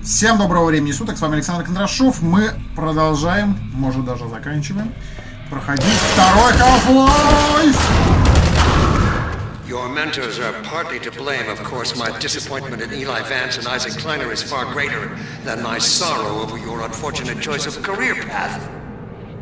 Всем доброго времени суток, с вами Александр Кондрашов. Мы продолжаем, может даже заканчиваем, проходить второй Half-Life. Your mentors are partly to blame, of course. My disappointment in Eli Vance and Isaac Kleiner is far greater than my sorrow over your unfortunate choice of career path.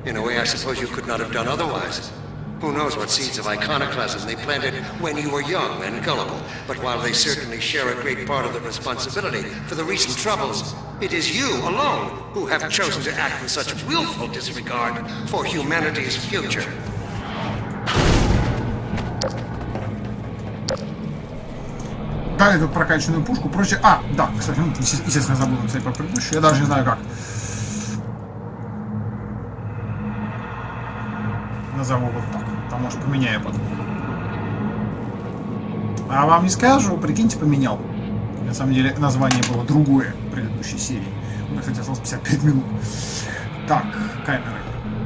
In a way, I suppose you could not have done otherwise. Who knows what seeds of iconoclasm they planted when you were young and gullible. But while they certainly share a great part of the responsibility for the recent troubles, it is you alone who have chosen to act with such willful disregard for humanity's future. Дали тут прокачанную пушку, прочее. А, да, кстати, ну, естественно, забыл написать про предыдущую. Я даже не знаю как. Назову вот так. Там, может, поменяю потом. А вам не скажу, прикиньте, поменял. На самом деле, название было другое в предыдущей серии. У меня, кстати, осталось 55 минут. Так, камеры.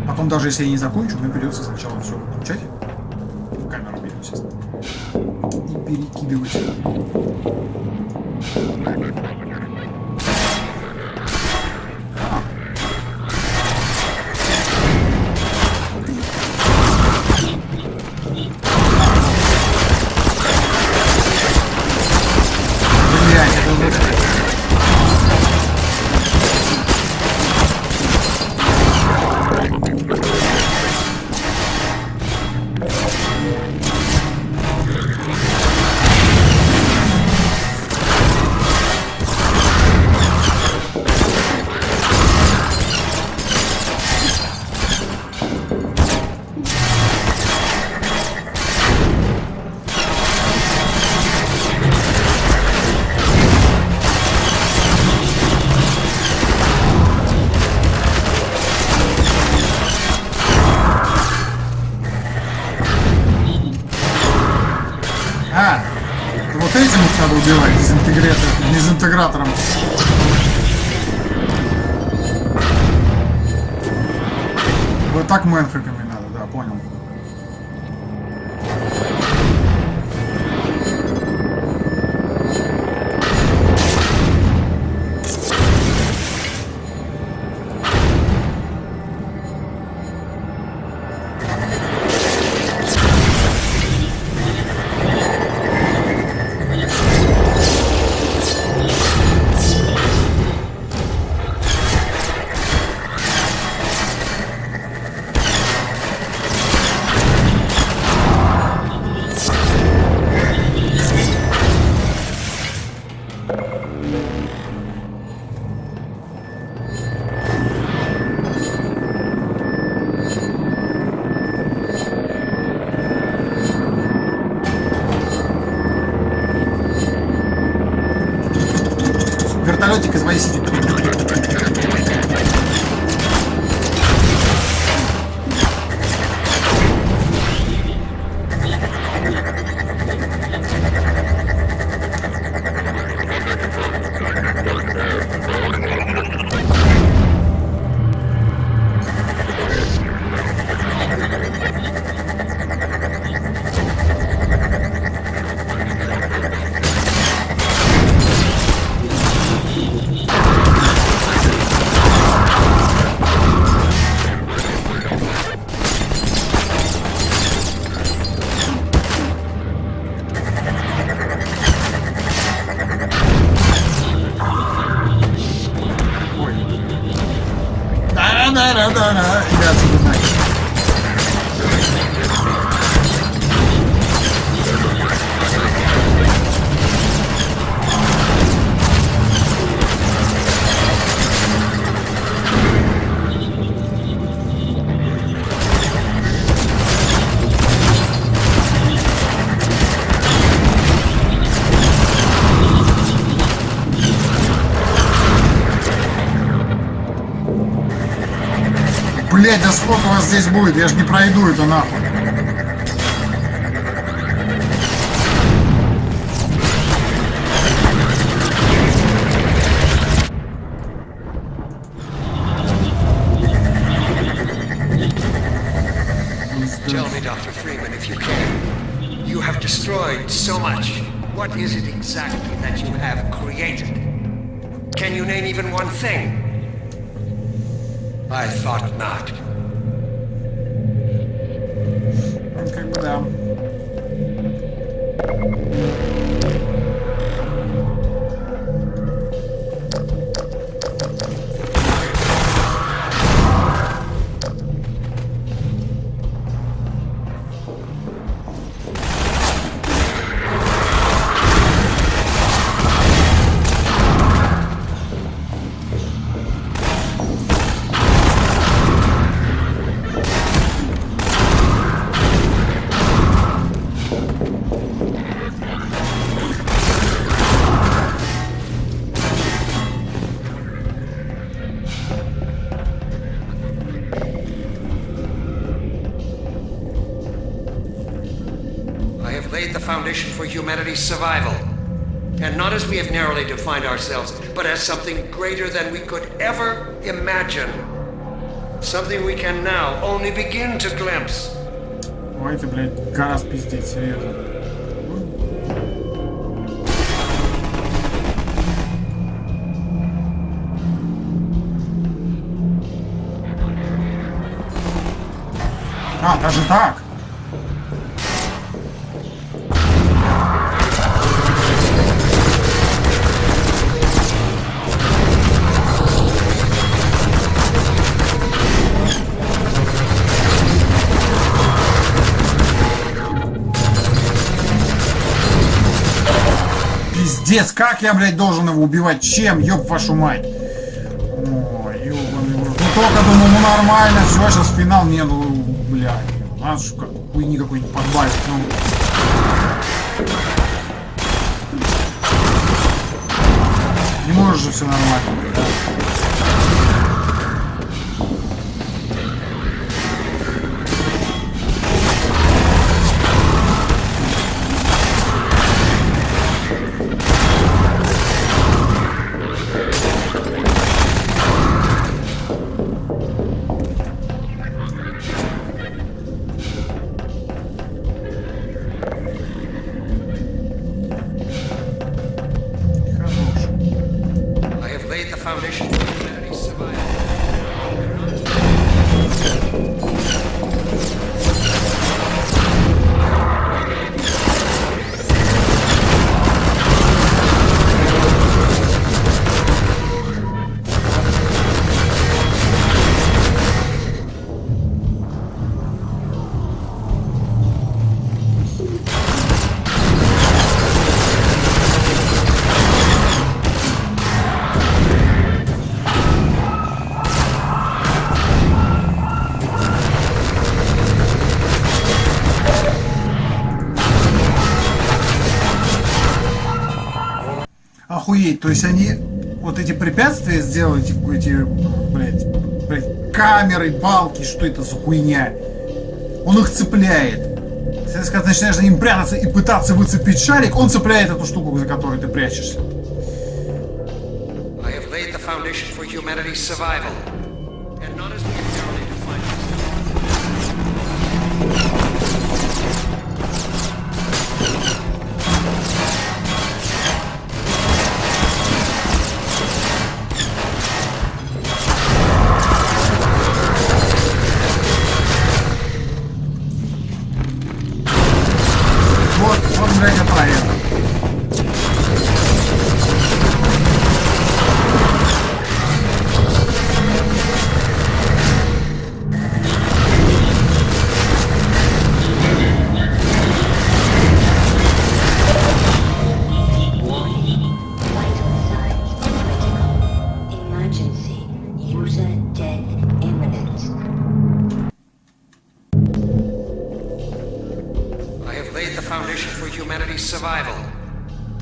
Потом, даже если я не закончу, мне придется сначала все выключать. В камеру берем, естественно. И перекидывать. Вот этим их надо убивать, дезинтегратором. Вот так мэнхаками надо, да, понял. Вертолетик из Сити. Иди отсюда нафиг. Блять, да сколько вас здесь будет? Я же не пройду это нахуй. Tell me, Dr. Freeman, if you can. You have destroyed so much. What is it exactly that you have created? Can you name even one thing? I thought not. Как бы да. Foundation for humanity's survival. And not as we have narrowly defined ourselves, but as something greater than we could ever imagine. Something we can now only begin to glimpse. Ой, ты, блядь, гора спиздеть, серьезно. А, даже так? Пиздец, как я, блядь, должен его убивать? Чем? Ёб вашу мать. Ой, ёбаный в рот. Ну только думаю, ну нормально, все, сейчас финал. Не, ну, блядь. Надо же хуйни какой-нибудь подбавить, ну. Не можешь же все нормально, да? Охуеть, то есть они вот эти препятствия сделали, типа эти, блядь, камеры, балки, что это за хуйня? Он их цепляет. Если когда ты начинаешь за ним прятаться и пытаться выцепить шарик, он цепляет эту штуку, за которой ты прячешься.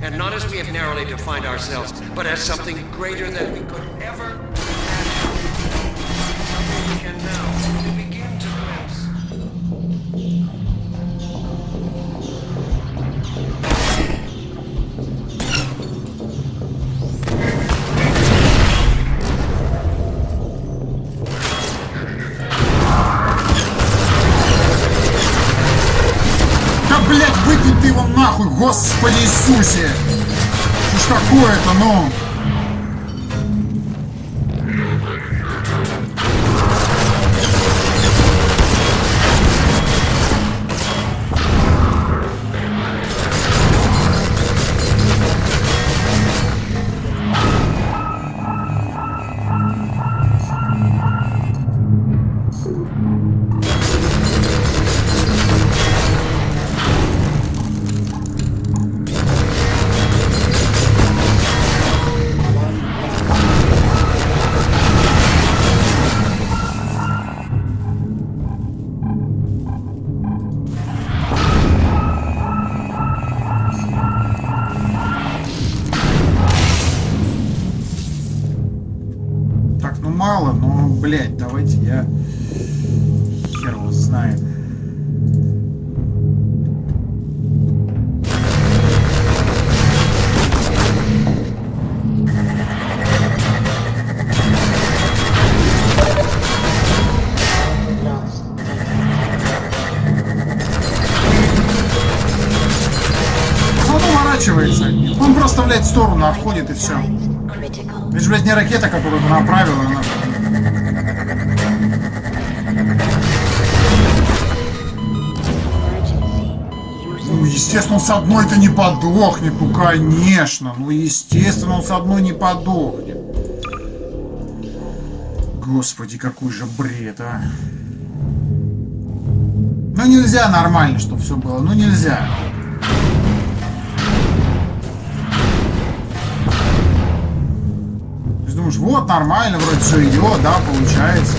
And not as we have narrowly defined ourselves, but as something greater than we could ever imagine. Something we can now only begin to glimpse. Да, блядь, выкинь ты его нахуй, Господи Иисусе! Что ж такое-то, ну? блядь, давайте я... Хер его знает. Он просто, блядь, в сторону отходит и все. Это же, блядь, не ракета, которую ты направила. Она... Ну, естественно, он с одной-то не подохнет. Ну, конечно. Ну, естественно, он с одной не подохнет. Господи, какой же бред, а. Ну, нельзя нормально, чтобы все было. Ну, нельзя. Думаешь, вот, нормально, вроде все идет, да, получается.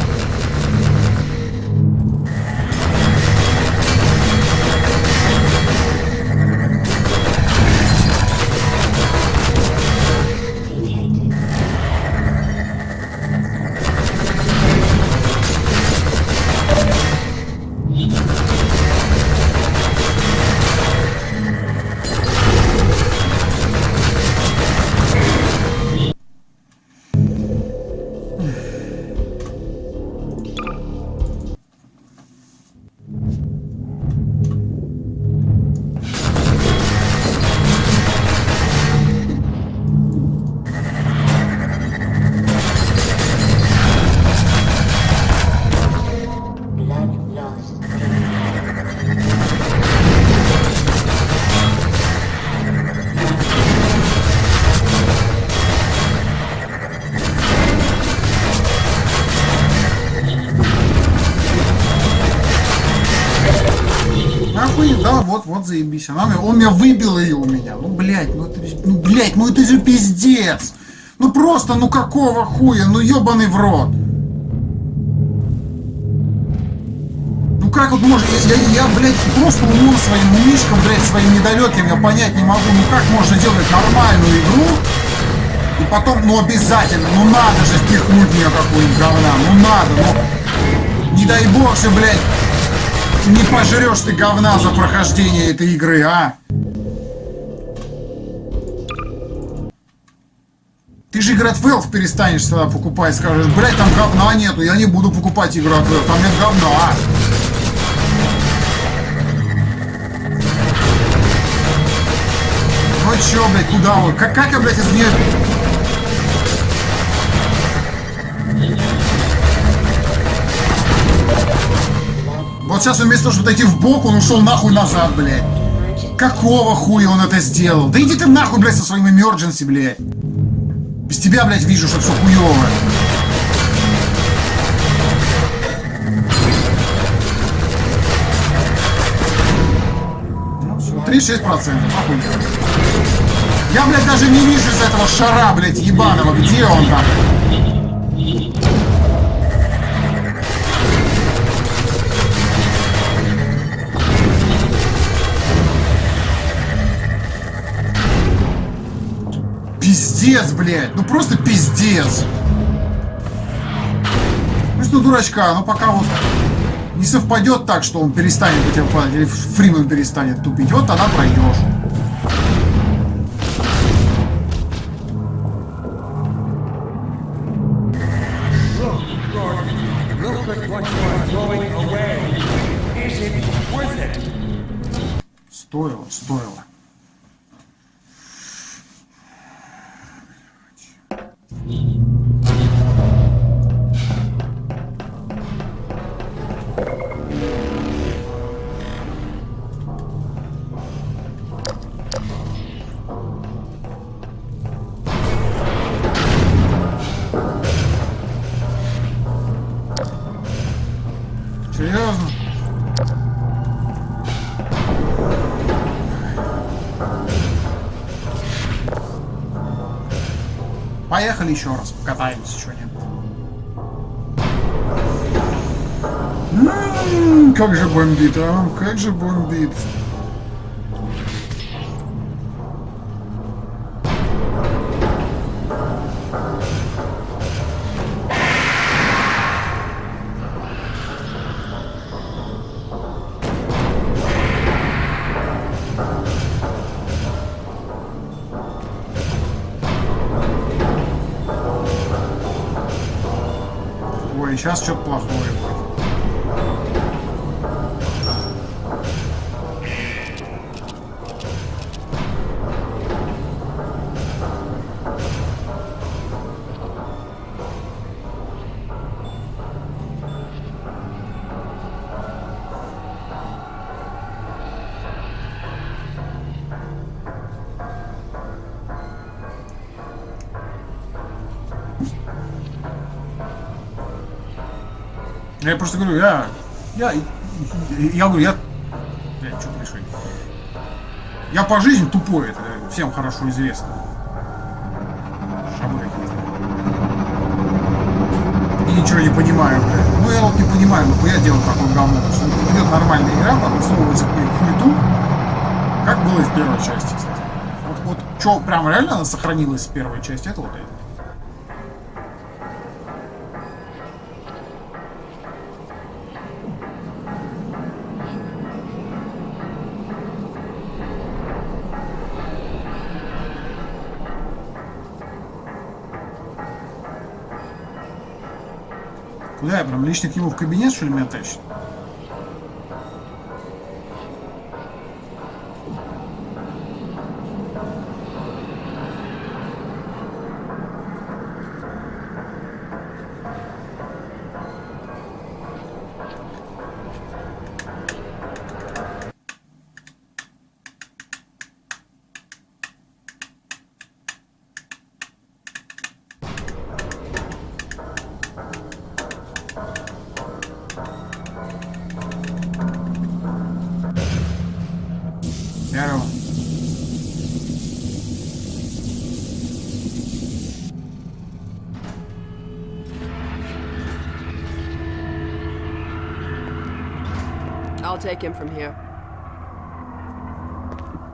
Да, вот заебись. Он меня выбил ее у меня. Ну, блядь, ну это же пиздец. Ну просто, ну какого хуя, ну ебаный в рот. Ну как вот может, я блядь, просто умом своим умишком, блядь, своим недалеким, я понять не могу, ну как можно делать нормальную игру, и потом, ну обязательно, ну надо же впихнуть в нее какую-нибудь говна, ну надо, ну не дай бог же, блядь, не пожрешь ты говна за прохождение этой игры, а? Ты же игру от Valve перестанешь тогда покупать, скажешь, блядь, там говна нету, я не буду покупать игру от Valve, там нет говна. Ну чё, блядь, куда вы? Как я, блядь, из нее... Вот сейчас вместо того, чтобы дойти в бок, он ушел нахуй назад, блядь. Какого хуя он это сделал? Да иди ты нахуй, блядь, со своим emergency, блядь. Без тебя, блядь, вижу, что все хуёво. Ну все, 36%. Охуенно. Я, блядь, даже не вижу из этого шара, блядь, ебаного. Где он там? Пиздец, блядь, ну просто пиздец. Ну что, дурачка, ну пока вот не совпадет так, что он перестанет быть выпадать, или Фримен перестанет тупить, вот тогда пройдешь. Стоило. Серьезно? Поехали еще раз, покатаемся, что нет. Как же бомбит, а? Как же бомбит. и сейчас что-то плохое будет. Я просто говорю, я говорю, блядь, что пришли? Я по жизни тупой, это всем хорошо известно. Шабы какие-то. И ничего не понимаю, блядь. Ну я вот не понимаю, ну я делаю такое говно. Что идет нормальная игра, потом всовывается к хуету. Как было и в первой части, кстати. Вот что прям реально она сохранилась с первой части, это вот это. Куда я прям лично к нему в кабинет, что ли, меня тащит? Здорово. I'll take him from here.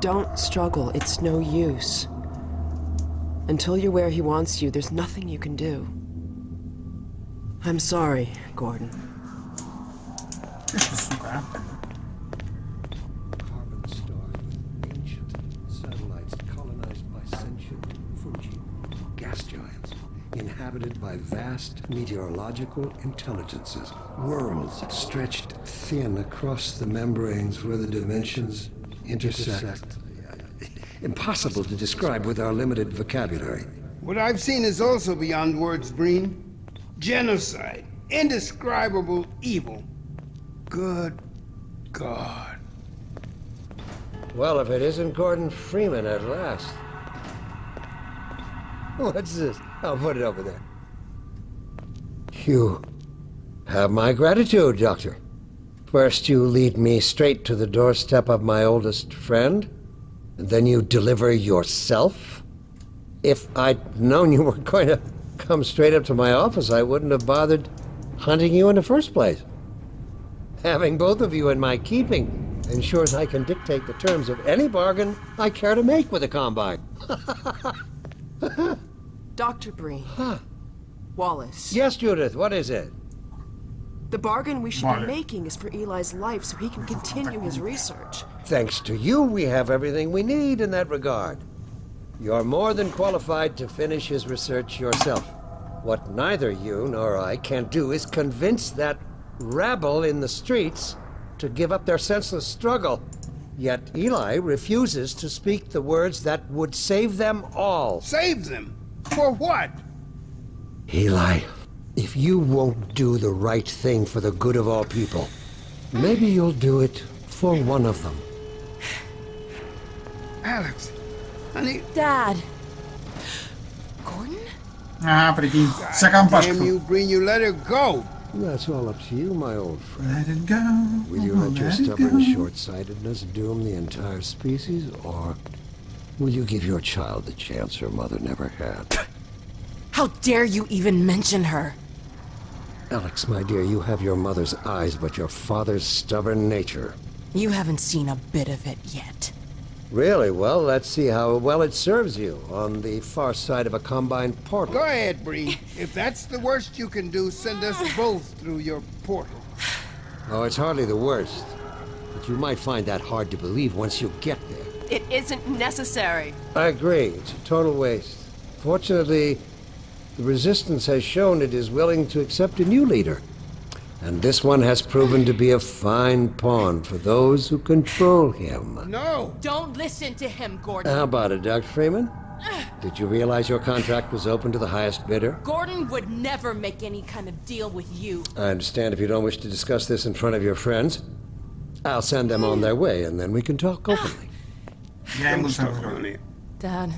Don't struggle. It's no use. Until you're where he wants you, there's nothing you can do. I'm sorry, Gordon. Ты что, сука, а? Carbon stars with ancient satellites colonized by sentient Fuji, gas giants, inhabited by vast meteorological intelligences, worlds stretched thin across the membranes where the dimensions intersect. Impossible to describe with our limited vocabulary. What I've seen is also beyond words, Breen. Genocide. Indescribable evil. Good God. Well, if it isn't Gordon Freeman at last. What's this? I'll put it over there. You have my gratitude, Doctor. First you lead me straight to the doorstep of my oldest friend, and then you deliver yourself? If I'd known you were going to come straight up to my office, I wouldn't have bothered hunting you in the first place. Having both of you in my keeping ensures I can dictate the terms of any bargain I care to make with the Combine. Dr. Breen. Huh. Wallace. Yes, Judith, what is it? The bargain we should Vale. be making is for Eli's life so he can continue his research. Thanks to you, we have everything we need in that regard. You're more than qualified to finish his research yourself. What neither you nor I can do is convince that rabble in the streets to give up their senseless struggle. Yet Eli refuses to speak the words that would save them all. Save them? For what? Eli, if you won't do the right thing for the good of all people, maybe you'll do it for one of them. Alex, honey. Dad. Gordon? А, прикинь, вся компашка. Damn you, Breen, you let her go. That's all up to you, my old friend. Let it go. Will you let your let it stubborn go. short-sightedness doom the entire species, or will you give your child the chance her mother never had? How dare you even mention her? Alex, my dear, you have your mother's eyes, but your father's stubborn nature. You haven't seen a bit of it yet. Really? Well, let's see how well it serves you on the far side of a Combine portal. Go ahead, Breen. If that's the worst you can do, send us both through your portal. Oh, it's hardly the worst. But you might find that hard to believe once you get there. It isn't necessary. I agree. It's a total waste. Fortunately, The Resistance has shown it is willing to accept a new leader. And this one has proven to be a fine pawn for those who control him. No! Don't listen to him, Gordon. How about it, Dr. Freeman? Did you realize your contract was open to the highest bidder? Gordon would never make any kind of deal with you. I understand if you don't wish to discuss this in front of your friends. I'll send them on their way, and then we can talk openly. Я ему Don't сам start говорю. on it. Dad,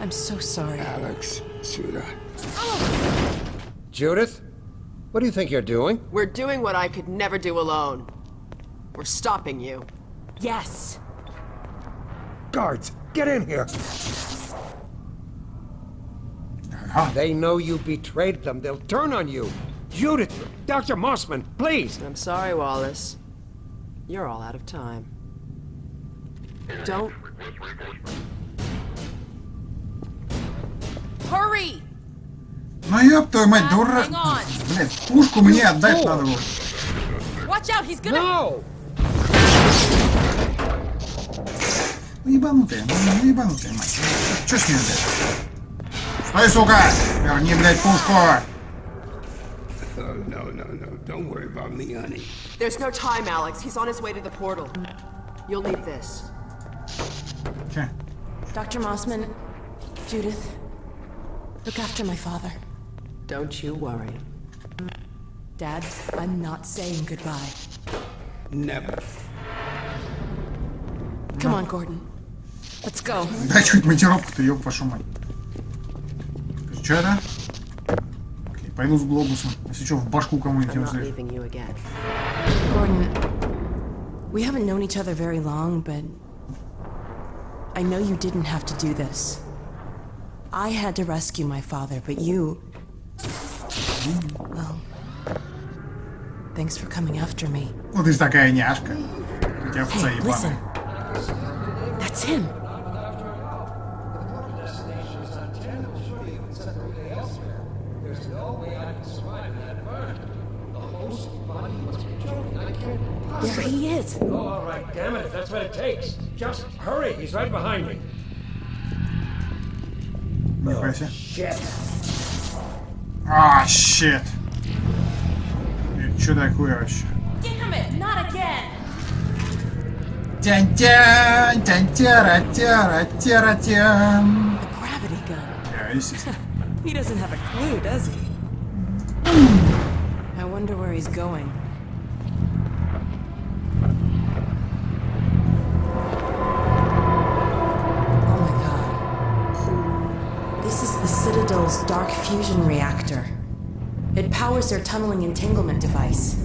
I'm so sorry. Alex, sweetheart. Judith, what do you think you're doing? We're doing what I could never do alone. We're stopping you. Yes. Guards, get in here! Ага. They know you betrayed them. They'll turn on you. Judith, Dr. Mossman, please! I'm sorry, Wallace. You're all out of time. Don't... Hurry! Ну ёб твою мать, дура... Hang on. Блядь, пушку мне отдать надо было. Watch out, he's gonna... No! Ну ебанутая, ну ебанутая мать. Чё с ней, блядь? Стой, сука! Верни, блядь, пушку! Oh, no. Don't worry about me, honey. There's no time, Alex. He's on his way to the portal. You'll need this. Че? Dr. Mossman, Judith, look after my father. Don't you worry. Dad, I'm not saying goodbye. Never. Come on, Gordon. Let's go. Дай чуть монтировку-то, ёб вашу мать. Чё это? Окей, пойду с глобусом. Если что, в башку кому-нибудь I'm не not взрыв. leaving you again. Gordon, we haven't known each other very long, but I know you didn't have to do this. I had to rescue my father, but you... Well... Thanks for coming after me. Ну ты ж такая няшка. У тебя овца Hey, listen. ебаная. That's him. There he is. All right, damn it, if that's what it takes. Just hurry, he's right behind me. Нихуя себе. Shit. А, щет. Чё такое вообще? Damn it, not again. Тянь-тянь, тянь-тяра-тяра-тяра-тям. A gravity gun. Да, естественно. He doesn't have a clue, does he? I wonder where he's going. Oh my god. This is the Citadel's dark fusion reactor. It powers their tunneling entanglement device.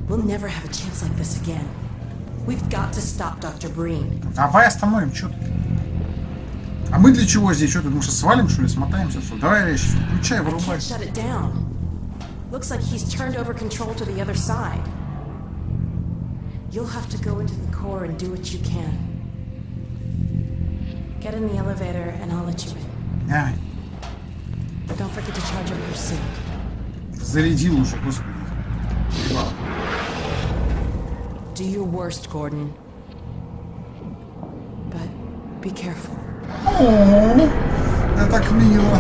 We'll never have a chance like this again. We've got to stop Dr. Breen. Давай остановим, чё ты? А мы для чего здесь? Что ты, мы что, свалим, что ли? Смотаемся отсюда. Давай, речь, включай, I вырубай. can't shut it down. Looks like he's turned over control to the other side. You'll have to go into the core and do what you can. Get in the elevator and I'll let you in. Ай, Don't forget to charge up your suit. зарядил уже, господи. Ебало. Do your worst, Gordon. But be careful. О, это так мило.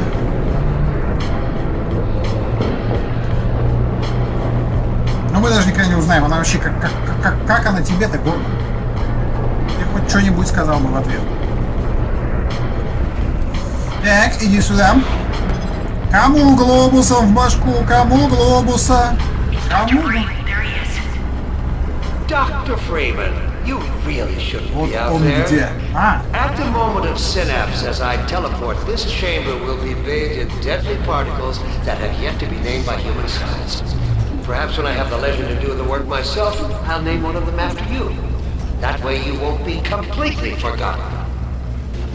Но мы даже никогда не узнаем, она вообще как она тебе-то, Гордон? Ты хоть что-нибудь сказал бы в ответ. Так, иди сюда. Кому глобусом в башку? Кому глобуса? Кому? Dr. Freeman, you really shouldn't Вот be out он there. где. А, At the moment of synapse, as I teleport, this chamber will be bathed in deadly particles that have yet to be named by human science. Perhaps when I have the leisure to do the work myself, I'll name one of them after you. That way you won't be completely forgotten.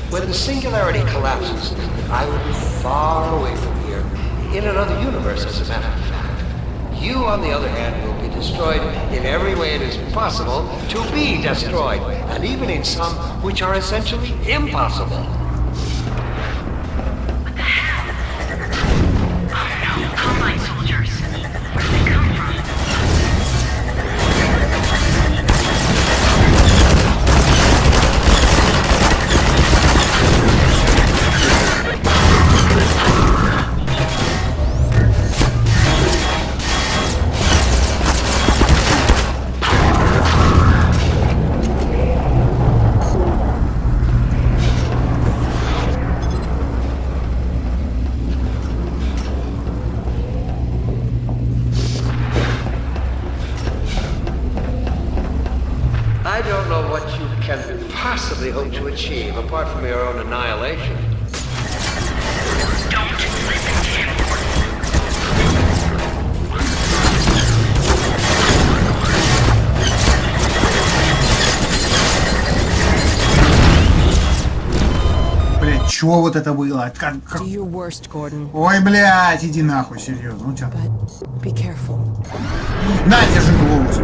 When the singularity collapses, I will be far away from here, in another universe, as a matter of fact. You, on the other hand, will be destroyed in every way it is possible to be destroyed, and even in some which are essentially impossible. What the hell? Oh no, Combine soldiers. Where did they come from? I don't know what you can possibly hope to achieve apart from your own annihilation. Don't listen to him. Блять, чё вот это было? Do your worst, Gordon. Ой, блять, иди нахуй, серьезно. Ну тебя. But be careful. На, держи глобус.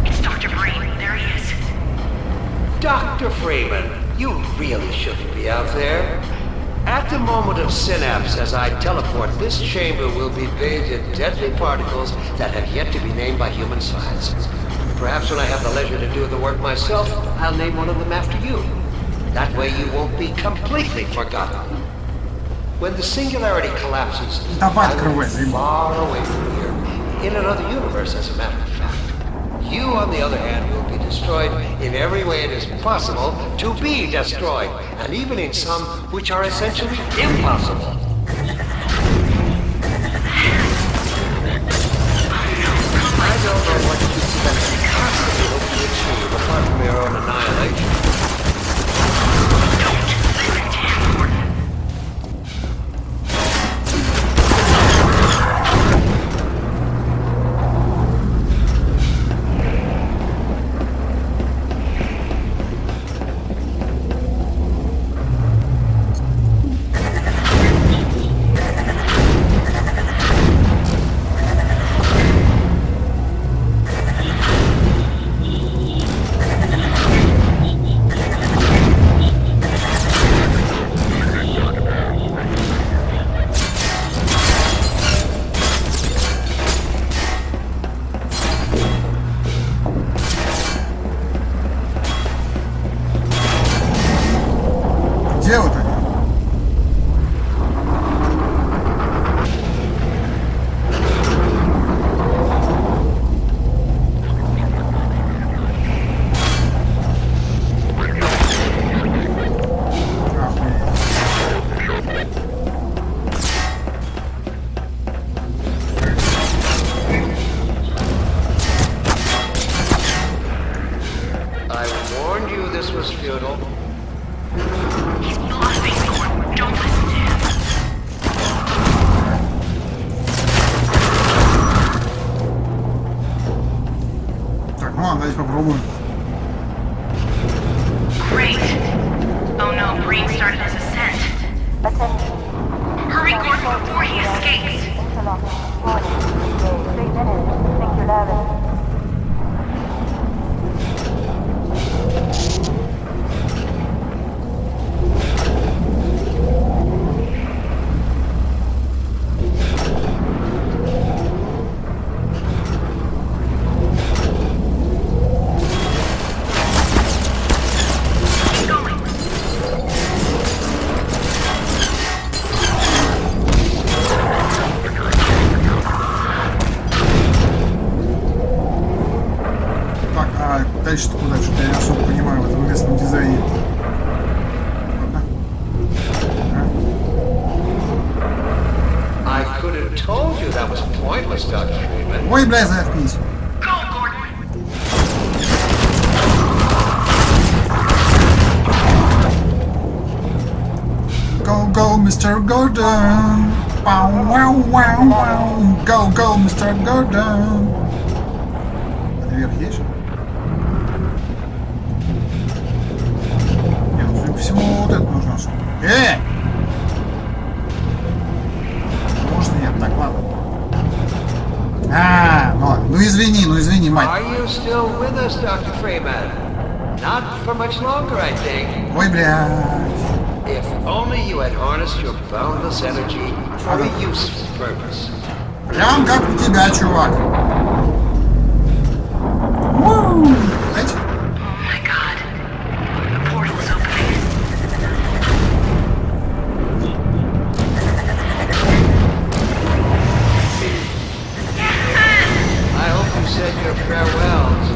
It's Dr. Breen. There he is. Dr. Freeman, you really shouldn't be out there. At the moment of synapse, as I teleport, this chamber will be bathed in deadly particles that have yet to be named by human science. Perhaps when I have the leisure to do the work myself, I'll name one of them after you. That way you won't be completely forgotten. When the singularity collapses, Давай I will открывай, be far away from here, in another universe, as a matter of fact. You, on the other hand, will be destroyed in every way it is possible to be destroyed, and even in some which are essentially impossible. I don't know what you can possibly hope to achieve apart from your own annihilation. Don't listen to him, Gordon. Где вот они? I warned you this was futile. He's bluffing, Gordon. Don't listen to him. Так, ну ладно, давайте попробуем. Great. Oh no, Breen started his ascent. Hurry, Gordon, before he escapes. Так, а дальше-то куда? Что-то я не особо понимаю в этом местном дизайне. I could have told you that was pointless, Dr. Freeman. Ой, бля, заткнись. Go, Gordon. Go, Mr. Gordon. Wow, wow, wow, wow. Go, Mr. Gordon. А наверх есть же? Нет, судя по всему, вот это нужно. Может нет, так, ладно. Ну извини, мать. Are you still with us, Dr. Freeman? Not for much longer, I think. Ой, бля. If only you had harnessed your boundless energy for a useful purpose. Прям как у тебя, чувак. Знаете? Oh my god. The portal's opening. I hope you said your farewells.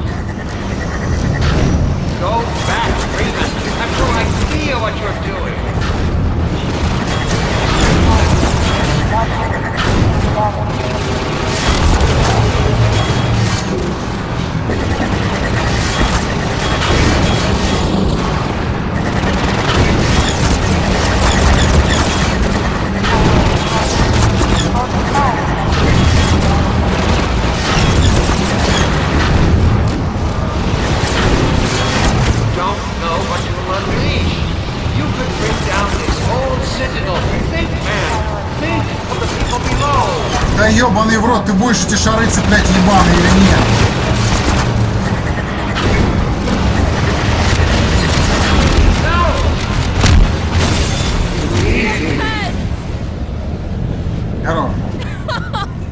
ебаный в рот, ты будешь эти шары цеплять ебаные или нет? Хорош.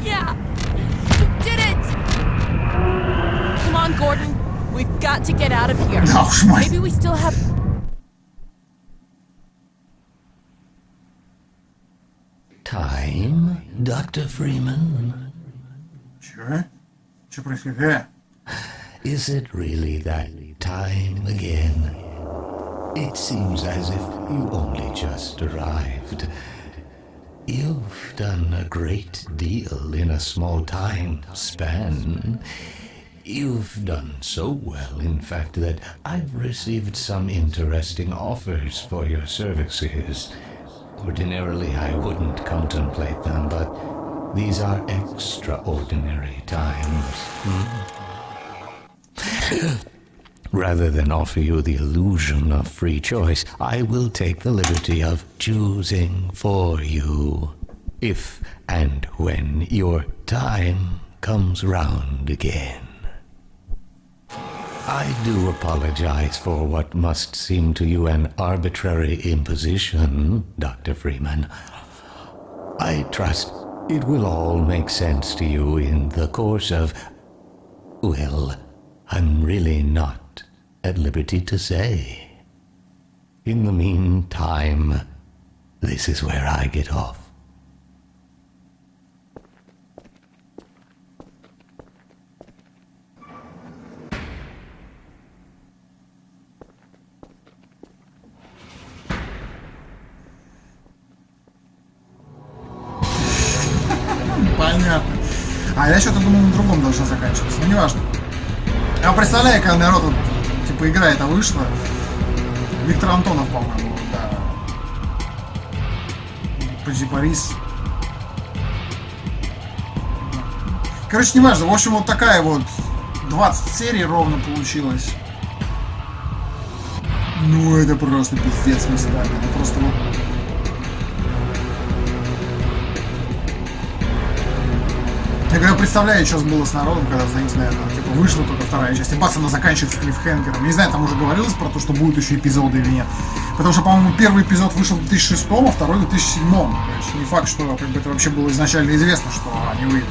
Yeah, you did it! Come on, Gordon. We've got to get out of here. Да уж, мать. Maybe we still have... Time, Dr. Freeman? Чё? Чё происходит? Is it really that time again? It seems as if you only just arrived. You've done a great deal in a small time span. You've done so well, in fact, that I've received some interesting offers for your services. Ordinarily, I wouldn't contemplate them, but these are extraordinary times. Rather than offer you the illusion of free choice, I will take the liberty of choosing for you, if and when your time comes round again. I do apologize for what must seem to you an arbitrary imposition, Dr. Freeman. I trust it will all make sense to you in the course of... well, I'm really not at liberty to say. In the meantime, this is where I get off. Понятно. А я что-то думал, на другом должна заканчиваться. Ну, неважно. Я представляю, когда народ, вот, типа, игра эта вышла. Виктор Антонов, по-моему, да. Парис. Короче, неважно. В общем, вот такая вот 20 серий ровно получилось. Ну, это просто пиздец местами. Это просто вот... Я когда представляю, что было с народом, когда, знаете, наверное, типа, вышла только вторая часть, и бац, она заканчивается клиффхенгером. Не знаю, там уже говорилось про то, что будут еще эпизоды или нет. Потому что, по-моему, первый эпизод вышел в 2006, а второй в 2007. То есть не факт, что как бы, это вообще было изначально известно, что они выйдут.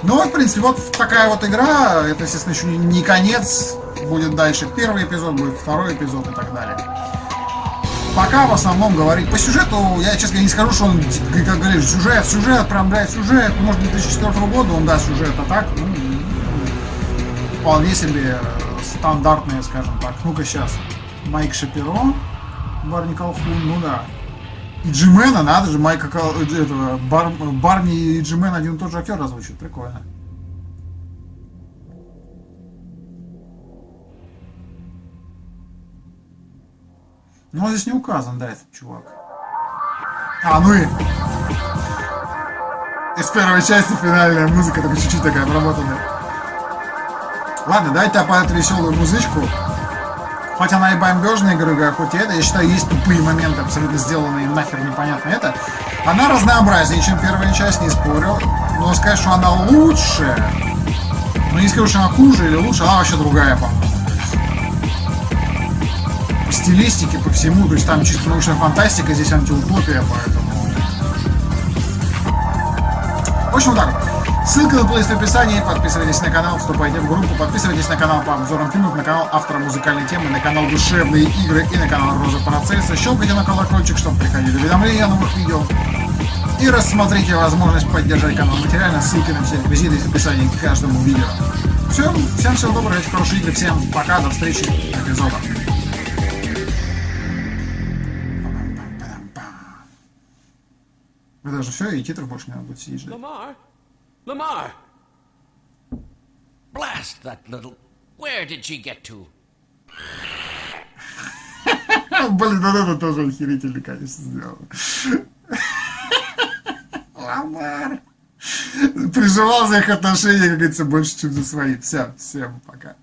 Ну вот, в принципе, вот такая вот игра. Это, естественно, еще не конец. Будет дальше первый эпизод, будет второй эпизод и так далее. Пока в основном говорить по сюжету, я, честно говоря, не скажу, что он, как говоришь, сюжет, прям, блядь, сюжет, может, 2004 года он, да, сюжет, а так, ну, вполне себе стандартные, скажем так. Ну-ка, сейчас. Майк Шапиро, Барни Колхун, ну да. И Джимена, надо же, Барни и Джимен один и тот же актер озвучивает, прикольно. Ну, он здесь не указан, да, этот чувак. А, ну и... Из первой части финальная музыка, только чуть-чуть такая обработанная. Ладно, дайте под эту веселую музычку. Хоть она и бомбежная игра, хоть и это, я считаю, есть тупые моменты, абсолютно сделанные нахер непонятно это. Она разнообразнее, чем первая часть, не спорю. Но сказать, что она лучше... Ну, не скажу, что она хуже или лучше, она вообще другая, по-моему. По стилистике, по всему, то есть там чисто научная фантастика, здесь антиутопия, поэтому... В общем, вот так вот. Ссылка на плейлист в описании, подписывайтесь на канал, вступайте в группу, подписывайтесь на канал по обзорам фильмов, на канал автора музыкальной темы, на канал Душевные игры и на канал Роза Процесса. Щелкайте на колокольчик, чтобы приходили уведомления о новых видео. И рассмотрите возможность поддержать канал материально, ссылки на все реквизиты в описании к каждому видео. Все, всем всего доброго, хорошей игры, всем пока, до встречи в эпизодах. Это же все, и титров больше не надо будет сидеть ждать. Lamar! Blast that little... Where did she get to? Блин, ну это тоже охерительно, конечно, сделано. Ламар! Переживал за их отношения, как говорится, больше, чем за свои. Все, всем пока.